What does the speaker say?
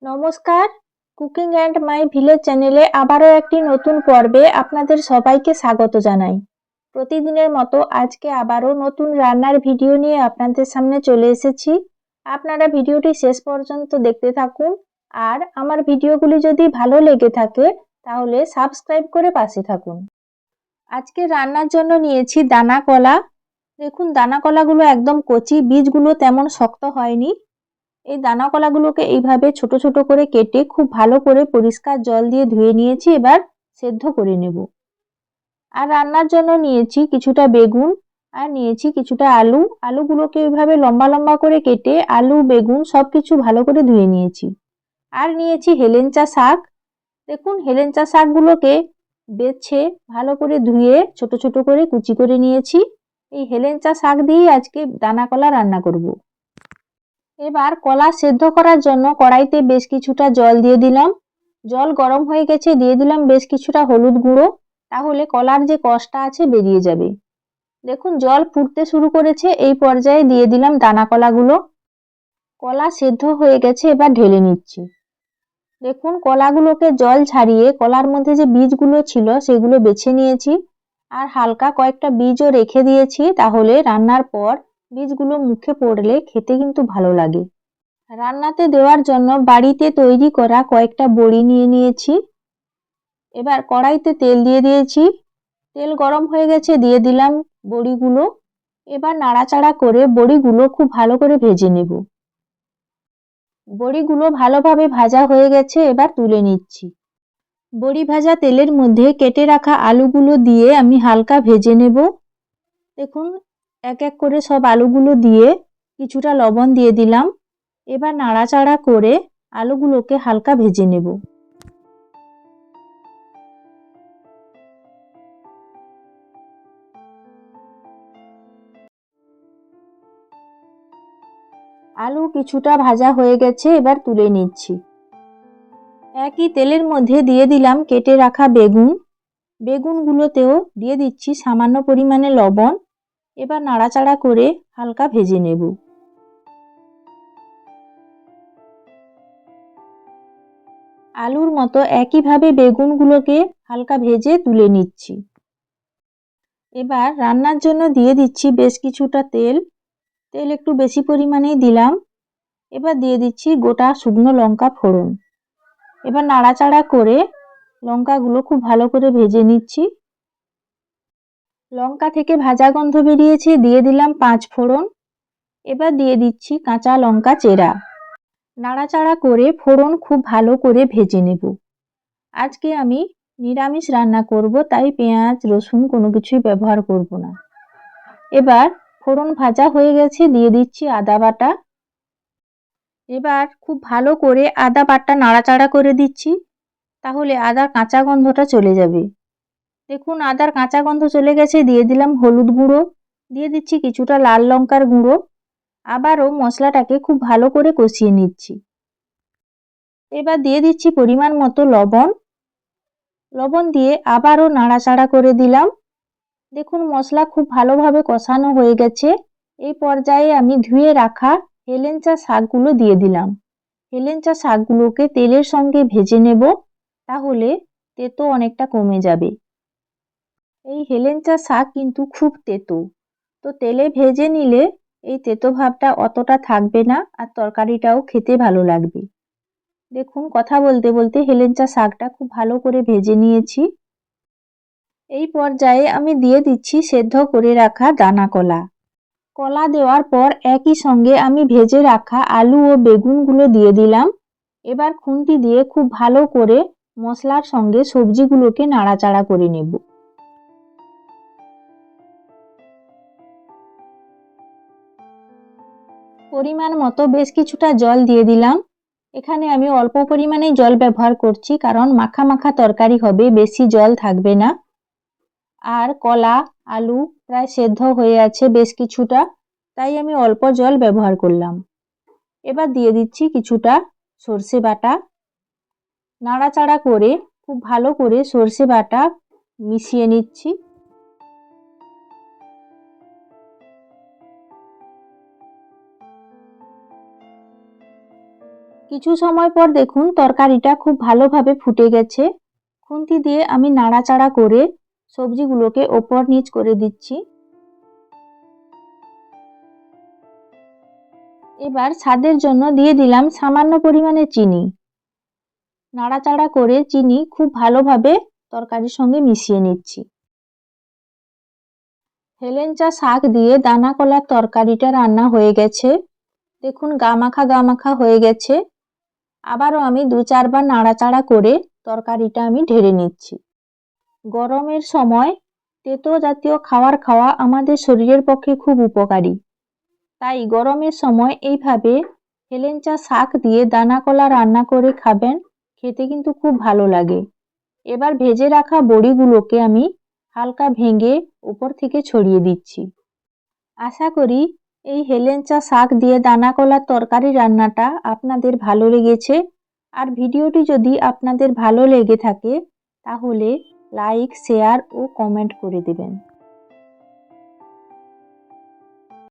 নমস্কার, cooking and my village চ্যানেলে আবারও একটি নতুন পর্বে আপনাদের সবাইকে স্বাগত জানাই। প্রতিদিনের মতো আজকে আবারও নতুন রান্নার ভিডিও নিয়ে আপনাদের সামনে চলে এসেছি। আপনারা ভিডিওটি শেষ পর্যন্ত দেখতে থাকুন, আর আমার ভিডিওগুলি যদি ভালো লেগে থাকে তাহলে সাবস্ক্রাইব করে পাশে থাকুন। আজকে রান্নার জন্য নিয়েছি দানা কলা। দেখুন, দানা কলাগুলো একদম কচি, বীজগুলো তেমন শক্ত হয়নি। এই দানা কলাগুলোকে এইভাবে ছোট ছোট করে কেটে খুব ভালো করে পরিষ্কার জল দিয়ে ধুয়ে নিয়েছি। এবার সেদ্ধ করে নেব। আর রান্নার জন্য নিয়েছি কিছুটা বেগুন, আর নিয়েছি কিছুটা আলু। আলুগুলোকে এইভাবে লম্বা লম্বা করে কেটে আলু বেগুন সব কিছু ভালো করে ধুয়ে নিয়েছি। আর নিয়েছি হেলেঞ্চা শাক। দেখুন, হেলেঞ্চা শাকগুলোকে বেছে ভালো করে ধুয়ে ছোট ছোট করে কুচি করে নিয়েছি। এই হেলেঞ্চা শাক দিয়েই আজকে দানা কলা রান্না করব। এবার কলা সেদ্ধ করার জন্য কড়াইতে বেশ কিছুটা জল দিয়ে দিলাম। জল গরম হয়ে গেছে, দিয়ে দিলাম বেশ কিছুটা হলুদ গুঁড়ো। তাহলে কলার যে কষটা আছে বেরিয়ে যাবে। দেখুন, জল ফুটতে শুরু করেছে। এই পর্যায়ে দিয়ে দিলাম দানা কলাগুলো। কলা সেদ্ধ হয়ে গেছে, এবার ঢেলে নিচ্ছি। দেখুন, কলাগুলোকে জল ছাড়িয়ে কলার মধ্যে যে বীজগুলো ছিল সেগুলো বেছে নিয়েছি। আর হালকা কয়েকটা বীজও রেখে দিয়েছি, তাহলে রান্নার পর বীজগুলো মুখে পড়লে খেতে কিন্তু ভালো লাগে। রান্নাতে দেওয়ার জন্য বাড়িতে তৈরি করা কয়েকটা বড়ি নিয়ে নিয়েছি। এবার কড়াইতে তেল দিয়ে দিয়েছি। তেল গরম হয়ে গেছে, দিয়ে দিলাম বড়িগুলো। এবার নাড়াচাড়া করে বড়িগুলো খুব ভালো করে ভেজে নেব। বড়িগুলো ভালোভাবে ভাজা হয়ে গেছে, এবার তুলে নিচ্ছি। বড়ি ভাজা তেলের মধ্যে কেটে রাখা আলুগুলো দিয়ে আমি হালকা ভেজে নেব। দেখুন, এক এক করে সব আলুগুলো দিয়ে কিছুটা লবণ দিয়ে দিলাম। এবার নাড়াচাড়া করে আলুগুলোকে হালকা ভেজে নেব। আলু কিছুটা ভাজা হয়ে গেছে, এবার তুলে নিচ্ছি। একই তেলের মধ্যে দিয়ে দিলাম কেটে রাখা বেগুন। বেগুনগুলোতেও দিয়ে দিচ্ছি সামান্য পরিমাণে লবণ। এবার নাড়াচাড়া করে হালকা ভেজে নেব। আলুর মতো একইভাবে বেগুনগুলোকে হালকা ভেজে তুলে নিচ্ছি। এবার রান্নার জন্য দিয়ে দিচ্ছি বেশ কিছুটা তেল। তেল একটু বেশি পরিমাণেই দিলাম। এবার দিয়ে দিচ্ছি গোটা শুকনো লঙ্কা ফোড়ন। এবার নাড়াচাড়া করে লঙ্কাগুলো খুব ভালো করে ভেজে নিচ্ছি। লঙ্কা থেকে ভাজা গন্ধ বেরিয়েছে, দিয়ে দিলাম 5 ফোড়ন। এবার দিয়ে দিচ্ছি কাঁচা লঙ্কা চেরা। নাড়াচাড়া করে ফোড়ন খুব ভালো করে ভেজে নেব। আজকে আমি নিরামিষ রান্না করব, তাই পেঁয়াজ রসুন কোনো কিছুই ব্যবহার করব না। এবার ফোড়ন ভাজা হয়ে গেছে, দিয়ে দিচ্ছি আদা বাটা। এবার খুব ভালো করে আদা বাটা নাড়াচাড়া করে দিচ্ছি, তাহলে আদার কাঁচা গন্ধটা চলে যাবে। দেখুন, আদার কাঁচা গন্ধ চলে গেছে, দিয়ে দিলাম হলুদ গুঁড়ো, দিয়ে দিচ্ছি কিছুটা লাল লঙ্কার গুঁড়ো। আবারও মশলাটাকে খুব ভালো করে কষিয়ে নিচ্ছি। এবার দিয়ে দিচ্ছি পরিমাণ মতো লবণ। লবণ দিয়ে আবারও নাড়াচাড়া করে দিলাম। দেখুন, মশলা খুব ভালোভাবে কষানো হয়ে গেছে। এই পর্যায়ে আমি ধুয়ে রাখা হেলেঞ্চা শাকগুলো দিয়ে দিলাম। হেলেঞ্চা শাকগুলোকে তেলের সঙ্গে ভেজে নেব, তাহলে তেতো অনেকটা কমে যাবে। এই হেলেঞ্চা শাক কিন্তু খুব তেতো, তো তেলে ভেজে নিলে এই তেতো ভাবটা অতটা থাকবে না, আর তরকারিটাও খেতে ভালো লাগবে। দেখুন, কথা বলতে বলতে হেলেঞ্চা শাকটা খুব ভালো করে ভেজে নিয়েছি। এই পর্যায়ে আমি দিয়ে দিচ্ছি সেদ্ধ করে রাখা দানা কলা। কলা দেওয়ার পর একই সঙ্গে আমি ভেজে রাখা আলু ও বেগুনগুলো দিয়ে দিলাম। এবার খুন্তি দিয়ে খুব ভালো করে মশলার সঙ্গে সবজিগুলোকে নাড়াচাড়া করে নেব। পরিমাণ মতো বেশ কিছুটা জল দিয়ে দিলাম। এখানে আমি অল্প পরিমাণেই জল ব্যবহার করছি, কারণ মাখা মাখা তরকারি হবে, বেশি জল থাকবে না। আর কলা আলু প্রায় সেদ্ধ হয়ে আছে বেশ কিছুটা, তাই আমি অল্প জল ব্যবহার করলাম। এবার দিয়ে দিচ্ছি কিছুটা সর্ষে বাটা। নাড়াচাড়া করে খুব ভালো করে সর্ষে বাটা মিশিয়ে নিচ্ছি। কিছু সময় পর দেখুন তরকারিটা খুব ভালোভাবে ফুটে গেছে। খুন্তি দিয়ে আমি নাড়াচাড়া করে সবজিগুলোকে ওপর নিচ করে দিচ্ছি। এবার স্বাদের জন্য দিয়ে দিলাম সামান্য পরিমাণে চিনি। নাড়াচাড়া করে চিনি খুব ভালোভাবে তরকারির সঙ্গে মিশিয়ে নিচ্ছি। হেলেঞ্চা শাক দিয়ে দানা কলার তরকারিটা রান্না হয়ে গেছে। দেখুন গামাখা হয়ে গেছে। আবারও আমি 2-4 বার নাড়াচাড়া করে তরকারিটা আমি ঢেলে নিচ্ছি। গরমের সময় তেতো জাতীয় খাবার খাওয়া আমাদের শরীরের পক্ষে খুব উপকারী। তাই গরমের সময় এইভাবে হেলেঞ্চা শাক দিয়ে দানা কলা রান্না করে খাবেন, খেতে কিন্তু খুব ভালো লাগে। এবার ভেজে রাখা বড়িগুলোকে আমি হালকা ভেঙে উপর থেকে ছড়িয়ে দিচ্ছি। আশা করি এই হেলেঞ্চা শাক দিয়ে দানা কলার তরকারি রান্নাটা আপনাদের ভালো লেগেছে। আর ভিডিওটি যদি আপনাদের ভালো লেগে থাকে তাহলে লাইক, শেয়ার ও কমেন্ট করে দেবেন।